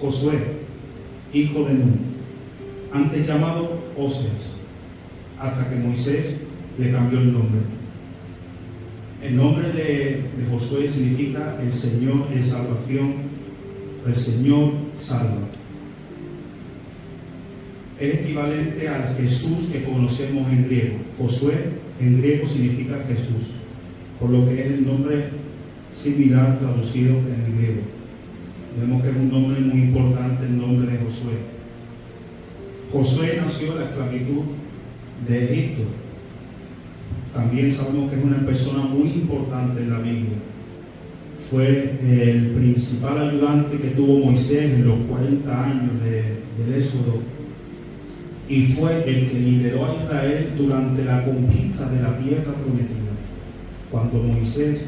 Josué, hijo de Nun, antes llamado Oseas, hasta que Moisés le cambió el nombre. El nombre de Josué significa el Señor es salvación, el Señor salva. Es equivalente al Jesús que conocemos en griego. Josué en griego significa Jesús, por lo que es el nombre similar traducido en el griego. Vemos que es un nombre muy importante, el nombre de Josué. Josué nació en la esclavitud de Egipto. También sabemos que es una persona muy importante en la Biblia. Fue el principal ayudante que tuvo Moisés en los 40 años del Éxodo, y fue el que lideró a Israel durante la conquista de la tierra prometida. Cuando Moisés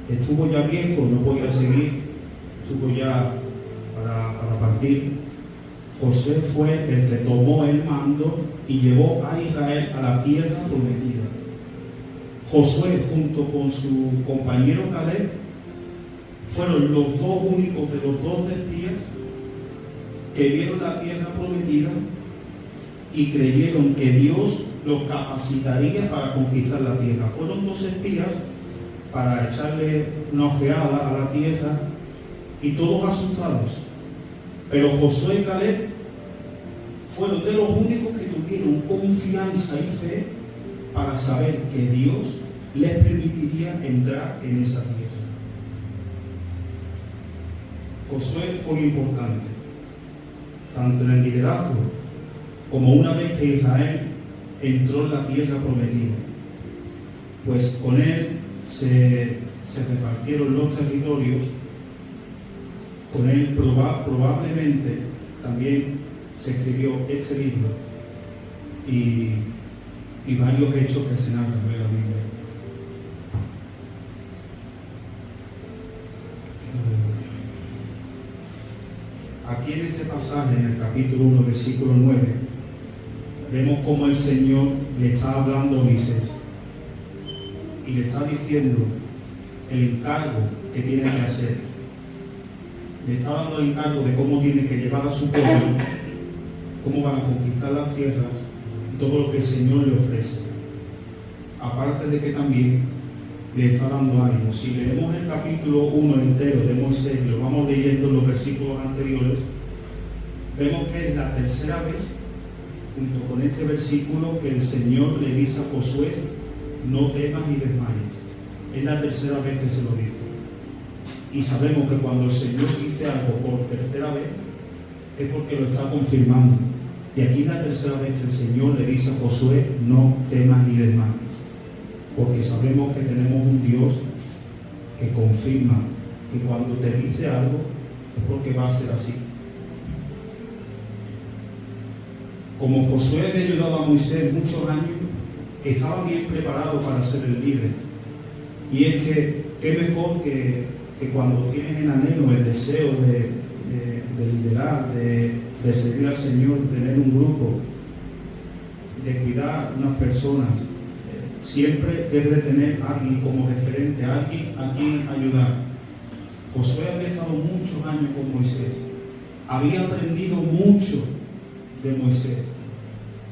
estuvo ya viejo, no podía seguir, estuvo ya para partir, Josué fue el que tomó el mando y llevó a Israel a la tierra prometida. Josué, junto con su compañero Caleb, fueron los dos únicos de los 12 espías que vieron la tierra prometida y creyeron que Dios los capacitaría para conquistar la tierra. Fueron 2 espías para echarle una ojeada a la tierra y todos asustados. Pero Josué y Caleb fueron de los únicos que tuvieron confianza y fe para saber que Dios les permitiría entrar en esa tierra. Josué fue muy importante, tanto en el liderazgo como una vez que Israel entró en la tierra prometida. Pues con él se repartieron los territorios, con él probablemente también se escribió este libro y varios hechos que se narran en la Biblia. Aquí en este pasaje, en el capítulo 1, versículo 9, vemos cómo el Señor le está hablando a Moisés y le está diciendo el encargo que tiene que hacer. Le está dando el encargo de cómo tiene que llevar a su pueblo, cómo van a conquistar las tierras y todo lo que el Señor le ofrece. Aparte de que también le está dando ánimo. Si leemos el capítulo 1 entero de Moisés y lo vamos leyendo en los versículos anteriores, vemos que es la tercera vez, junto con este versículo, que el Señor le dice a Josué: no temas ni desmayes. Es la tercera vez que se lo dice. Y sabemos que cuando el Señor dice algo por tercera vez, es porque lo está confirmando. Y aquí es la tercera vez que el Señor le dice a Josué: no temas ni desmayes. Porque sabemos que tenemos un Dios que confirma que cuando te dice algo es porque va a ser así. Como Josué le ayudaba a Moisés muchos años, estaba bien preparado para ser el líder. Y es que, qué mejor que cuando tienes en anhelo el deseo de liderar, de servir al Señor, tener un grupo, de cuidar a unas personas, siempre debe de tener a alguien como referente, a alguien a quien ayudar. Josué había estado muchos años con Moisés, había aprendido mucho de Moisés.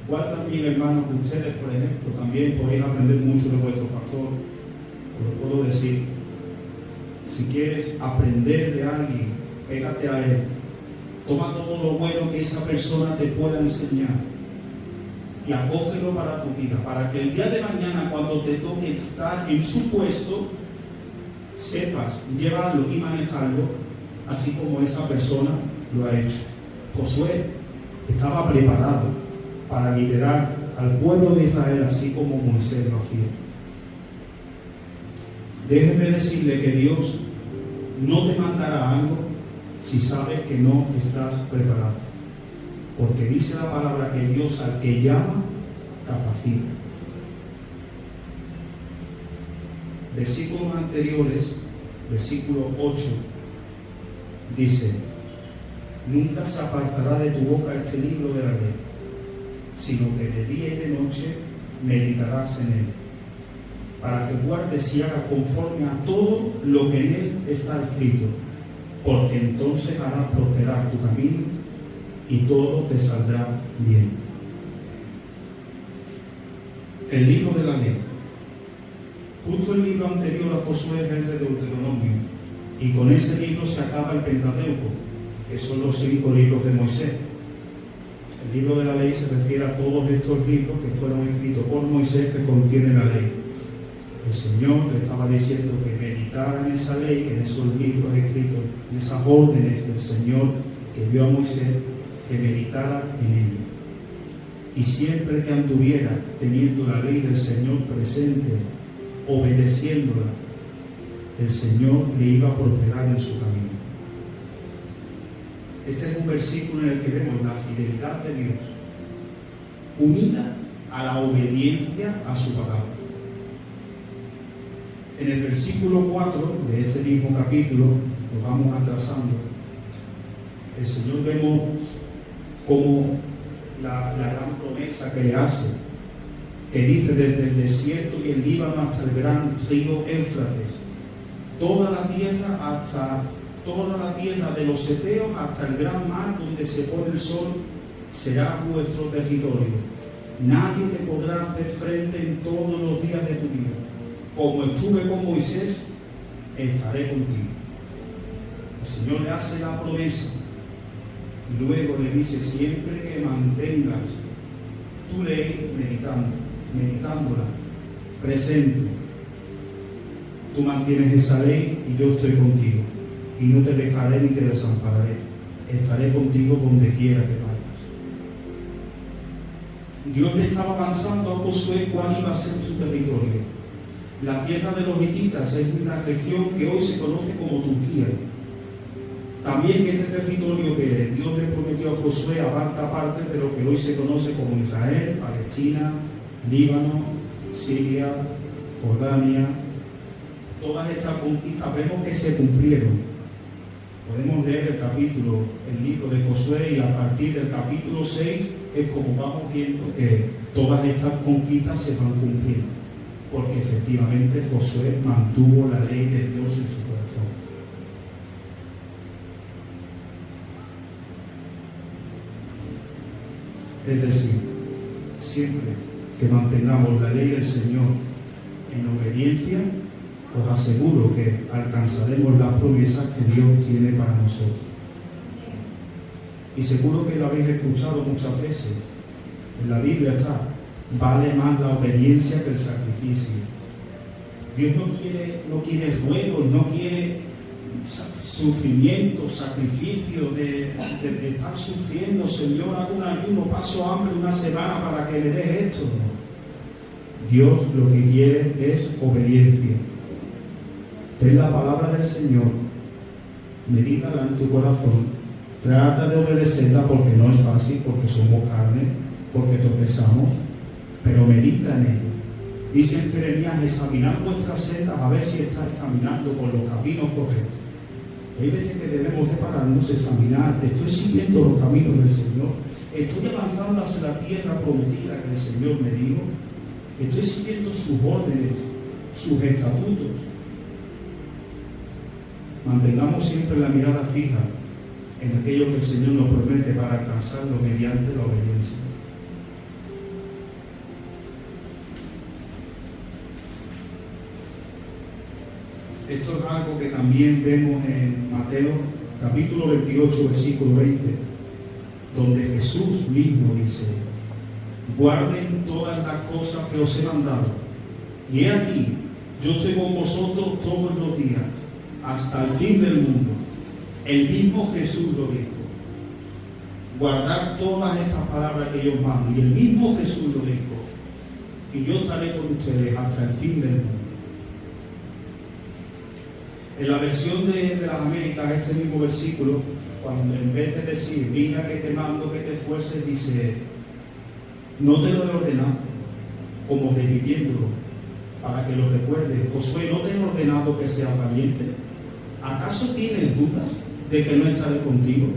Igual también, hermanos, que ustedes, por ejemplo, también podéis aprender mucho de vuestro pastor. Os lo puedo decir. Si quieres aprender de alguien, pégate a él. Toma todo lo bueno que esa persona te pueda enseñar y acógelo para tu vida, para que el día de mañana, cuando te toque estar en su puesto, sepas llevarlo y manejarlo así como esa persona lo ha hecho. Josué estaba preparado para liderar al pueblo de Israel así como Moisés lo hacía. Déjeme decirle que Dios no te mandará algo si sabes que no estás preparado. Porque dice la palabra que Dios al que llama, capacita. Versículos anteriores, versículo 8, dice: nunca se apartará de tu boca este libro de la ley, sino que de día y de noche meditarás en él, para que guardes y hagas conforme a todo lo que en él está escrito, porque entonces harás prosperar tu camino y todo te saldrá bien. El libro de la ley. Justo el libro anterior a Josué es el de Deuteronomio, y con ese libro se acaba el Pentateuco, que son los 5 libros de Moisés. El libro de la ley se refiere a todos estos libros que fueron escritos por Moisés, que contienen la ley. El Señor le estaba diciendo que meditara en esa ley, en esos libros escritos, en esas órdenes del Señor que dio a Moisés, que meditara en ello. Y siempre que anduviera teniendo la ley del Señor presente, obedeciéndola, el Señor le iba a prosperar en su camino. Este es un versículo en el que vemos la fidelidad de Dios unida a la obediencia a su palabra. En el versículo 4 de este mismo capítulo, nos vamos atrasando, el Señor vemos como la gran promesa que le hace, que dice: desde el desierto y el Líbano hasta el gran río Éufrates, toda la tierra de los heteos hasta el gran mar donde se pone el sol, será vuestro territorio. Nadie te podrá hacer frente en todos los días de tu vida. Como estuve con Moisés, estaré contigo. El Señor le hace la promesa y luego le dice: siempre que mantengas tu ley meditándola presente, tú mantienes esa ley y yo estoy contigo, y no te dejaré ni te desampararé, estaré contigo donde quiera que vayas. Dios le estaba avanzando a Josué cuál iba a ser su territorio. La tierra de los hititas es una región que hoy se conoce como Turquía. También este territorio que Dios le prometió a Josué abarca parte de lo que hoy se conoce como Israel, Palestina, Líbano, Siria, Jordania. Todas estas conquistas vemos que se cumplieron. Podemos leer el libro de Josué, y a partir del capítulo 6 es como vamos viendo que todas estas conquistas se van cumpliendo, porque efectivamente Josué mantuvo la ley de Dios en su corazón. Es decir, siempre que mantengamos la ley del Señor en obediencia, os aseguro que alcanzaremos las promesas que Dios tiene para nosotros. Y seguro que lo habéis escuchado muchas veces. En la Biblia está: vale más la obediencia que el sacrificio. Dios no quiere ruegos, no quiere sufrimiento, sacrificio de estar sufriendo. Señor, hago un ayuno, paso hambre una semana para que me des esto. No. Dios lo que quiere es obediencia. Ten la palabra del Señor, medítala en tu corazón, trata de obedecerla, porque no es fácil, porque somos carne, porque tropezamos, pero medita en ello. Dice en Jeremías: examinar vuestras sendas a ver si estáis caminando por los caminos correctos. Hay veces que debemos de pararnos, examinar: estoy siguiendo los caminos del Señor, estoy avanzando hacia la tierra prometida que el Señor me dijo, estoy siguiendo sus órdenes, sus estatutos. Mantengamos siempre la mirada fija en aquello que el Señor nos promete para alcanzarlo mediante la obediencia. Esto es algo que también vemos en Mateo capítulo 28, versículo 20, donde Jesús mismo dice: guarden todas las cosas que os he mandado, y he aquí, yo estoy con vosotros todos los días, hasta el fin del mundo. El mismo Jesús lo dijo: guardar todas estas palabras que yo os mando. Y el mismo Jesús lo dijo: y yo estaré con ustedes hasta el fin del mundo. En la versión de las Américas, este mismo versículo, cuando en vez de decir mira que te mando que te esfuerces, dice: no te lo he ordenado, como repitiéndolo para que lo recuerdes. Josué, no te he ordenado que seas valiente. ¿Acaso tienes dudas de que no estaré contigo?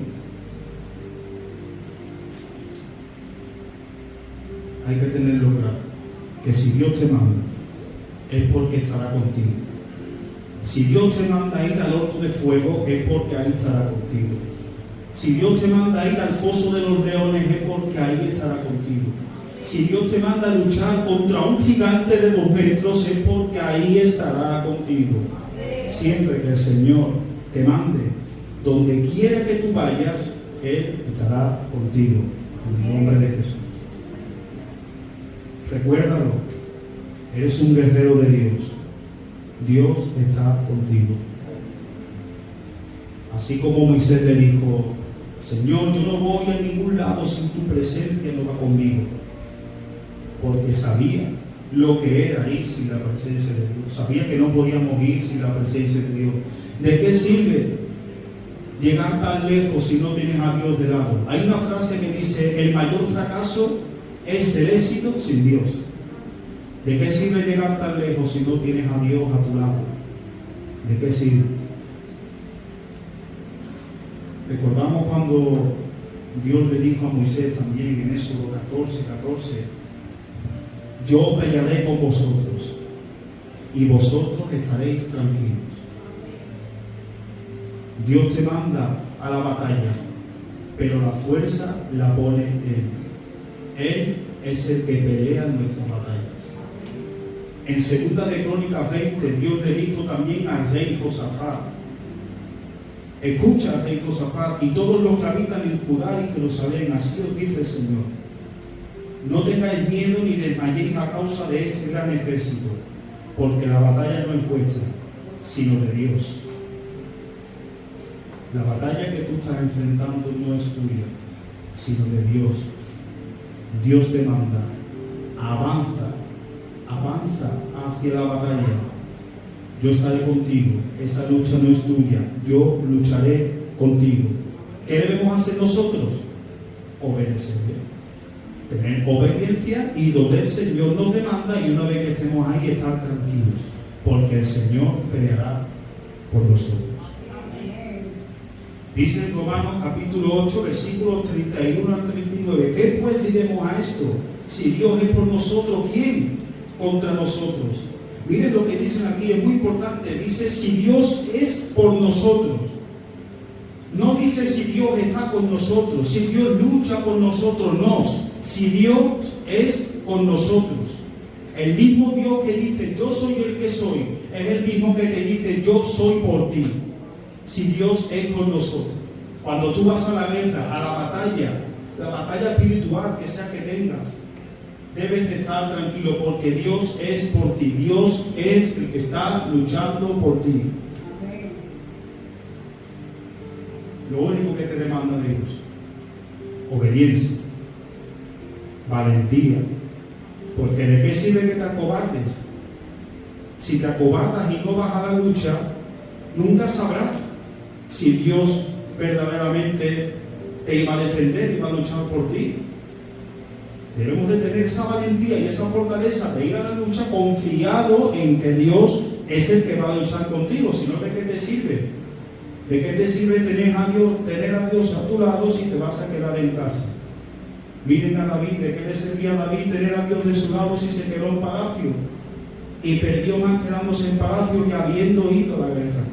Hay que tenerlo claro, que si Dios te manda, es porque estará contigo. Si Dios te manda a ir al horno de fuego, es porque ahí estará contigo. Si Dios te manda a ir al foso de los leones, es porque ahí estará contigo. Si Dios te manda a luchar contra un gigante de 2 metros, es porque ahí estará contigo. Siempre que el Señor te mande, donde quiera que tú vayas, Él estará contigo. En el nombre de Jesús. Recuérdalo, eres un guerrero de Dios. Dios está contigo. Así como Moisés le dijo: Señor, yo no voy a ningún lado sin tu presencia no va conmigo. Porque sabía lo que era ir sin la presencia de Dios. Sabía que no podíamos ir sin la presencia de Dios. ¿De qué sirve llegar tan lejos si no tienes a Dios de lado? Hay una frase que dice: el mayor fracaso es el éxito sin Dios. ¿De qué sirve llegar tan lejos si no tienes a Dios a tu lado? ¿De qué sirve? Recordamos cuando Dios le dijo a Moisés también en Éxodo 14: yo pelearé con vosotros y vosotros estaréis tranquilos. Dios te manda a la batalla, pero la fuerza la pone Él. Él es el que pelea nuestras batallas. En 2 de Crónicas 20, Dios le dijo también al rey Josafat: escucha, rey Josafat, y todos los que habitan en Judá y Jerusalén, así os dice el Señor: no tengáis miedo ni desmayéis a causa de este gran ejército, porque la batalla no es vuestra, sino de Dios. La batalla que tú estás enfrentando no es tuya, sino de Dios. Dios te manda: avanza hacia la batalla. Yo estaré contigo. Esa lucha no es tuya, yo lucharé contigo. ¿Qué debemos hacer nosotros? Obedecerle. Tener obediencia y donde el Señor nos demanda, y una vez que estemos ahí, estar tranquilos, porque el Señor peleará por nosotros. Dice en Romanos capítulo 8, versículos 31 al 39: ¿qué pues diremos a esto? Si Dios es por nosotros, ¿quién contra nosotros? Miren lo que dicen aquí, es muy importante. Dice: si Dios es por nosotros. No dice si Dios está con nosotros, si Dios lucha por nosotros, no. Si Dios es con nosotros. El mismo Dios que dice: yo soy el que soy, es el mismo que te dice: yo soy por ti. Si Dios es con nosotros. Cuando tú vas a la guerra, a la batalla espiritual que sea que tengas, debes de estar tranquilo, porque Dios es por ti. Dios es el que está luchando por ti. Lo único que te demanda Dios: obediencia, valentía. Porque ¿de qué sirve que te acobardes? Si te acobardas y no vas a la lucha, nunca sabrás si Dios verdaderamente te iba a defender y iba a luchar por ti. Debemos de tener esa valentía y esa fortaleza de ir a la lucha confiado en que Dios es el que va a luchar contigo. Si no, ¿de qué te sirve? ¿De qué te sirve tener a Dios a tu lado si te vas a quedar en casa? Miren a David: ¿de qué le servía a David tener a Dios de su lado si se quedó en palacio? Y perdió más quedándose en palacio que habiendo ido a la guerra.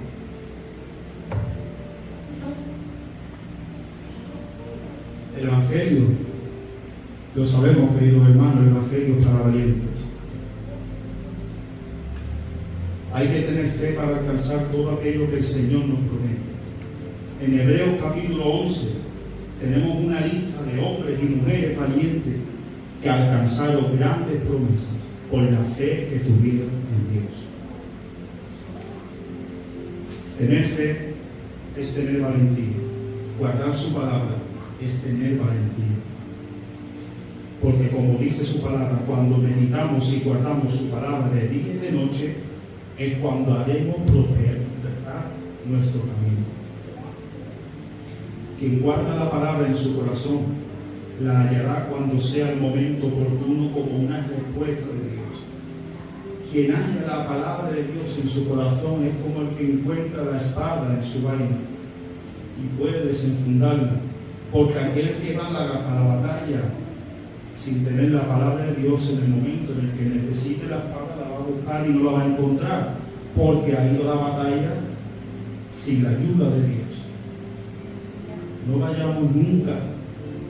El Evangelio, lo sabemos, queridos hermanos, el Evangelio es para valientes. Hay que tener fe para alcanzar todo aquello que el Señor nos promete. En Hebreos capítulo 11 tenemos una lista de hombres y mujeres valientes que alcanzaron grandes promesas por la fe que tuvieron en Dios. Tener fe es tener valentía. Guardar su palabra es tener valentía. Porque como dice su palabra, cuando meditamos y guardamos su palabra de día y de noche, es cuando haremos prosperar nuestro camino. Quien guarda la palabra en su corazón, la hallará cuando sea el momento oportuno como una respuesta de Dios. Quien halla la palabra de Dios en su corazón es como el que encuentra la espada en su vaina y puede desenfundarla. Porque aquel que va a la batalla sin tener la palabra de Dios en el momento en el que necesite la espada, la va a buscar y no la va a encontrar. porque ha ido a la batalla sin la ayuda de Dios. No vayamos nunca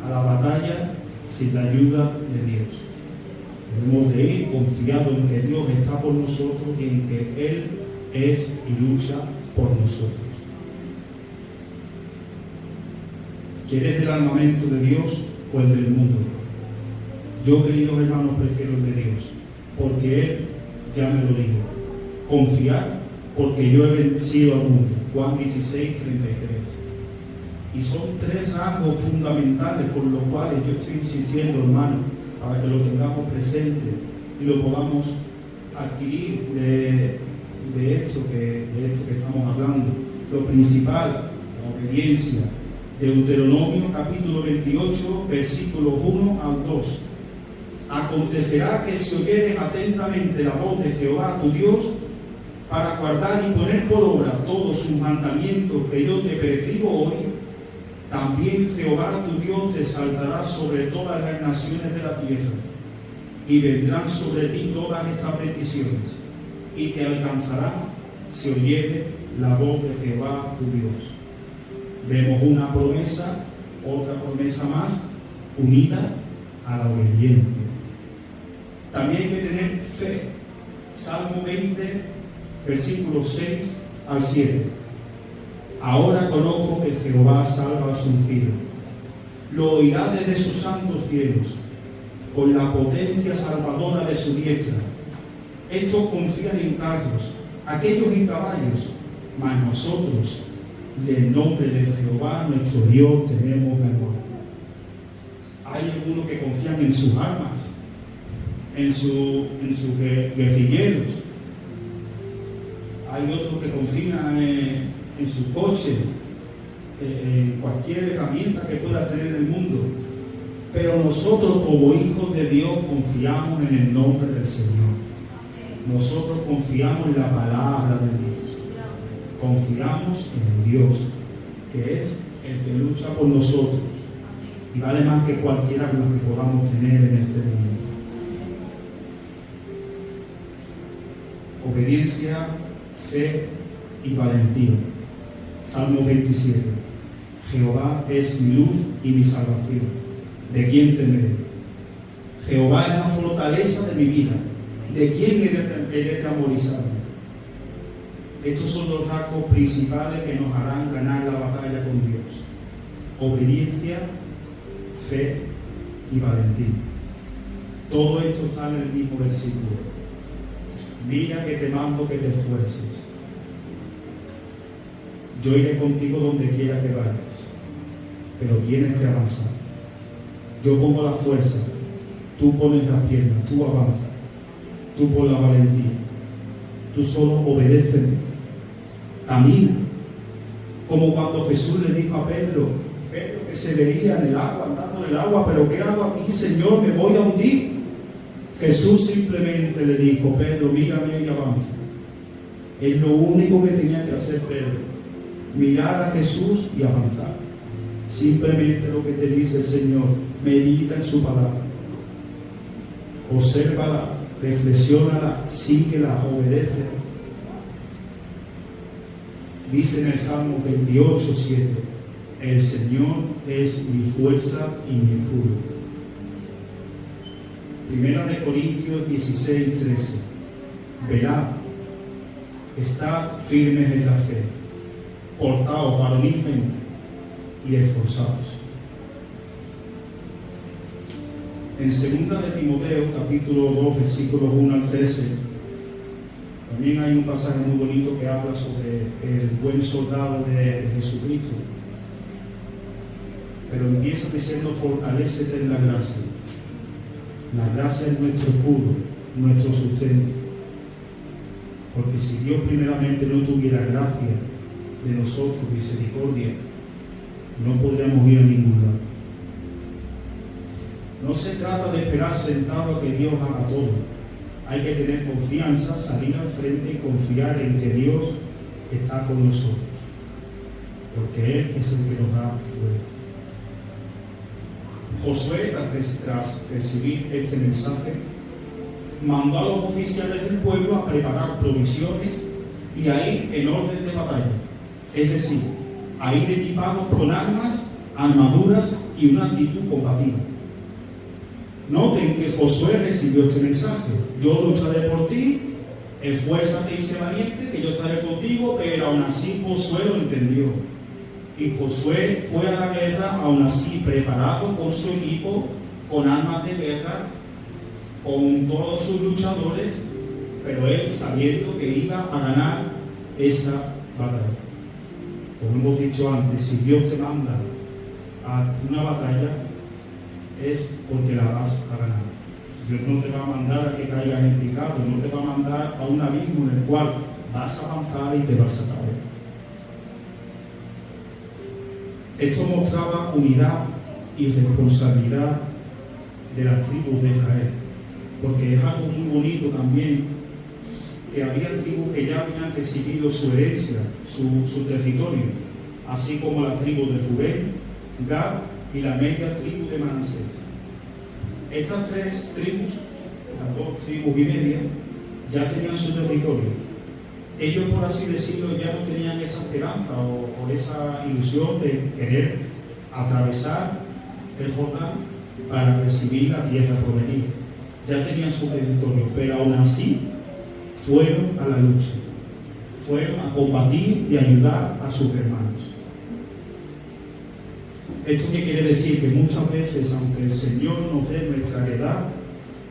a la batalla sin la ayuda de Dios. Debemos de ir confiados en que Dios está por nosotros y en que Él es y lucha por nosotros. ¿Quieres del armamento de Dios o el del mundo? Yo, queridos hermanos, prefiero el de Dios, porque Él ya me lo dijo. Confiar, porque yo he vencido al mundo. Juan 16, 33. Y son 3 rasgos fundamentales con los cuales yo estoy insistiendo, hermano, para que lo tengamos presente y lo podamos adquirir de esto que estamos hablando. Lo principal, la obediencia. Deuteronomio capítulo 28, versículos 1 al 2. Acontecerá que si oyeres atentamente la voz de Jehová tu Dios, para guardar y poner por obra todos sus mandamientos que yo te prescribo hoy, también Jehová tu Dios te exaltará sobre todas las naciones de la tierra, y vendrán sobre ti todas estas bendiciones, y te alcanzarán si oyeres la voz de Jehová tu Dios. Vemos una promesa, otra promesa más, unida a la obediencia. También hay que tener fe. Salmo 20, versículos 6 al 7. Ahora conozco que Jehová salva a su ungido. Lo oirá desde sus santos cielos, con la potencia salvadora de su diestra. Estos confían en carros, aquellos en caballos, mas nosotros, del nombre de Jehová nuestro Dios, tenemos memoria. Hay algunos que confían en sus armas, en sus guerrilleros. Hay otros que confían en sus coches, en cualquier herramienta que pueda tener en el mundo. Pero nosotros, como hijos de Dios, confiamos en el nombre del Señor. Nosotros confiamos en la palabra de Dios. Confiamos en Dios, que es el que lucha por nosotros y vale más que cualquier arma que podamos tener en este mundo. Obediencia, fe y valentía. Salmo 27. Jehová es mi luz y mi salvación. ¿De quién temeré? Jehová es la fortaleza de mi vida. ¿De quién he de atemorizarme? Estos son los rasgos principales que nos harán ganar la batalla con Dios. Obediencia, fe y valentía. Todo esto está en el mismo versículo. Mira que te mando que te esfuerces. Yo iré contigo donde quiera que vayas, pero tienes que avanzar. Yo pongo la fuerza, tú pones las piernas, tú avanzas, tú pones la valentía. Tú solo obedéceme, camina. Como cuando Jesús le dijo a Pedro que se veía en el agua, andando en el agua, pero ¿qué hago aquí, Señor? Me voy a hundir. Jesús simplemente le dijo, Pedro, mírame y avanza. Es lo único que tenía que hacer Pedro, mirar a Jesús y avanzar. Simplemente lo que te dice el Señor, medita en su palabra, obsérvala, reflexiónala, síguela, obedece. Dice en el Salmo 28, 7, el Señor es mi fuerza y mi escudo. Primera de Corintios 16, 13. Velad, estad firmes en la fe, portaos varonilmente y esforzados. En 2 de Timoteo, capítulo 2, versículos 1 al 13, también hay un pasaje muy bonito que habla sobre el buen soldado de Jesucristo. Pero empieza diciendo, fortalécete en la gracia. La gracia es nuestro escudo, nuestro sustento. Porque si Dios primeramente no tuviera gracia de nosotros, misericordia, no podríamos ir a ningún lado. No se trata de esperar sentado a que Dios haga todo. Hay que tener confianza, salir al frente y confiar en que Dios está con nosotros. Porque Él es el que nos da fuerza. Josué, tras recibir este mensaje, mandó a los oficiales del pueblo a preparar provisiones y a ir en orden de batalla. Es decir, a ir equipados con armas, armaduras y una actitud combativa. Noten que Josué recibió este mensaje: yo lucharé por ti, esfuérzate y sé valiente, que yo estaré contigo. Pero aún así Josué lo entendió, y Josué fue a la guerra aún así preparado con su equipo, con armas de guerra, con todos sus luchadores, pero él sabiendo que iba a ganar esa batalla. Como hemos dicho antes, si Dios te manda a una batalla, es porque la vas a ganar. Dios no te va a mandar a que caigas en picado, no te va a mandar a un abismo en el cual vas a avanzar y te vas a caer. Esto mostraba unidad y responsabilidad de las tribus de Israel, porque es algo muy bonito también que había tribus que ya habían recibido su herencia, su territorio, así como la tribu de Rubén, Gad y la media tribu de Manasés. Estas tres tribus, las dos tribus y media, ya tenían su territorio. Ellos, por así decirlo, ya no tenían esa esperanza o esa ilusión de querer atravesar el Jordán para recibir la tierra prometida. Ya tenían su territorio, pero aún así fueron a la lucha, fueron a combatir y ayudar a sus hermanos. ¿Esto qué quiere decir? Que muchas veces, aunque el Señor nos dé nuestra heredad,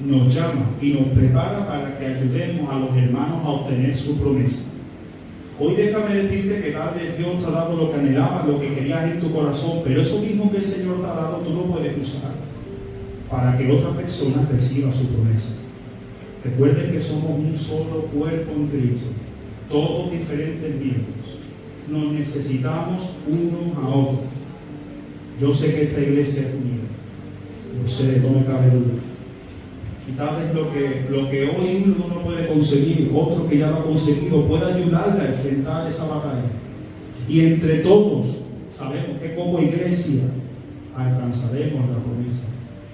nos llama y nos prepara para que ayudemos a los hermanos a obtener su promesa. Hoy déjame decirte que tal vez Dios te ha dado lo que anhelabas, lo que querías en tu corazón, pero eso mismo que el Señor te ha dado, tú lo puedes usar para que otra persona reciba su promesa. Recuerden que somos un solo cuerpo en Cristo, todos diferentes miembros. Nos necesitamos unos a otros. Yo sé que esta iglesia es unida, yo sé, no me cabe duda. Y tal vez lo que hoy uno no puede conseguir, otro que ya lo ha conseguido, puede ayudarle a enfrentar esa batalla. Y entre todos sabemos que como iglesia alcanzaremos la promesa.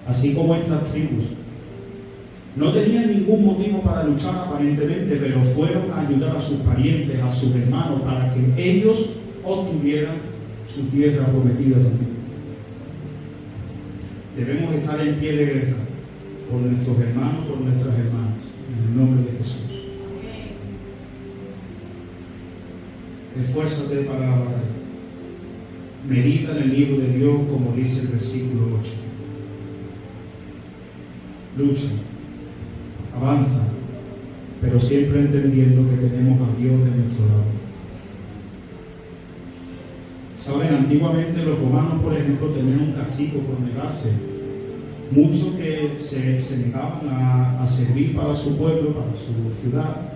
Así como estas tribus no tenían ningún motivo para luchar aparentemente, pero fueron a ayudar a sus parientes, a sus hermanos, para que ellos obtuvieran su tierra prometida también. Debemos estar en pie de guerra por nuestros hermanos, por nuestras hermanas, en el nombre de Jesús. Esfuérzate para la batalla. Medita en el libro de Dios, como dice el versículo 8. Lucha, avanza, pero siempre entendiendo que tenemos a Dios de nuestro lado. Saben, antiguamente los romanos, por ejemplo, tenían un castigo por negarse. Muchos que se negaban a servir para su pueblo, para su ciudad,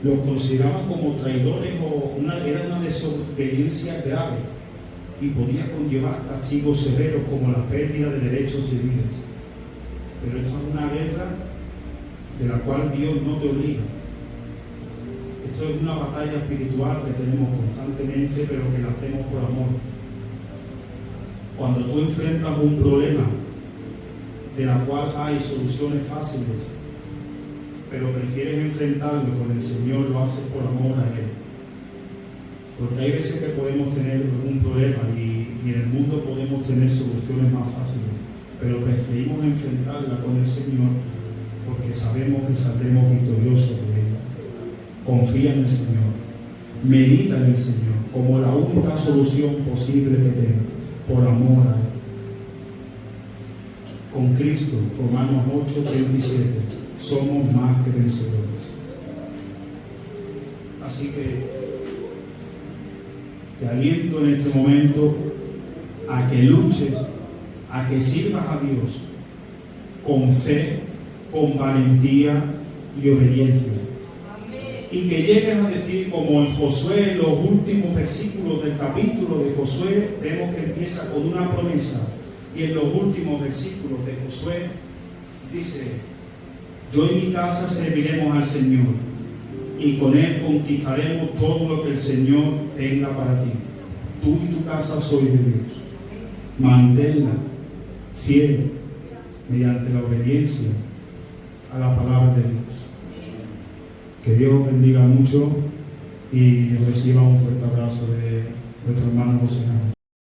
los consideraban como traidores o era una desobediencia grave y podía conllevar castigos severos como la pérdida de derechos civiles. Pero esto es una guerra de la cual Dios no te obliga. Esto es una batalla espiritual que tenemos constantemente, pero que la hacemos por amor. Cuando tú enfrentas un problema de la cual hay soluciones fáciles, pero prefieres enfrentarlo con el Señor, lo haces por amor a Él. Porque hay veces que podemos tener un problema y en el mundo podemos tener soluciones más fáciles, pero preferimos enfrentarla con el Señor porque sabemos que saldremos victoriosos de ella. Confía en el Señor, medita en el Señor como la única solución posible que tengas, por amor a Él. Con Cristo, Romanos 8:37, somos más que vencedores. Así que te aliento en este momento a que luches, a que sirvas a Dios con fe, con valentía y obediencia. Y que llegues a decir, como en Josué, en los últimos versículos del capítulo de Josué, vemos que empieza con una promesa. Y en los últimos versículos de Josué dice: yo y mi casa serviremos al Señor, y con Él conquistaremos todo lo que el Señor tenga para ti. Tú y tu casa sois de Dios. Manténla fiel mediante la obediencia a la palabra de Dios. Que Dios bendiga mucho y reciba un fuerte abrazo de nuestro hermano José Manuel.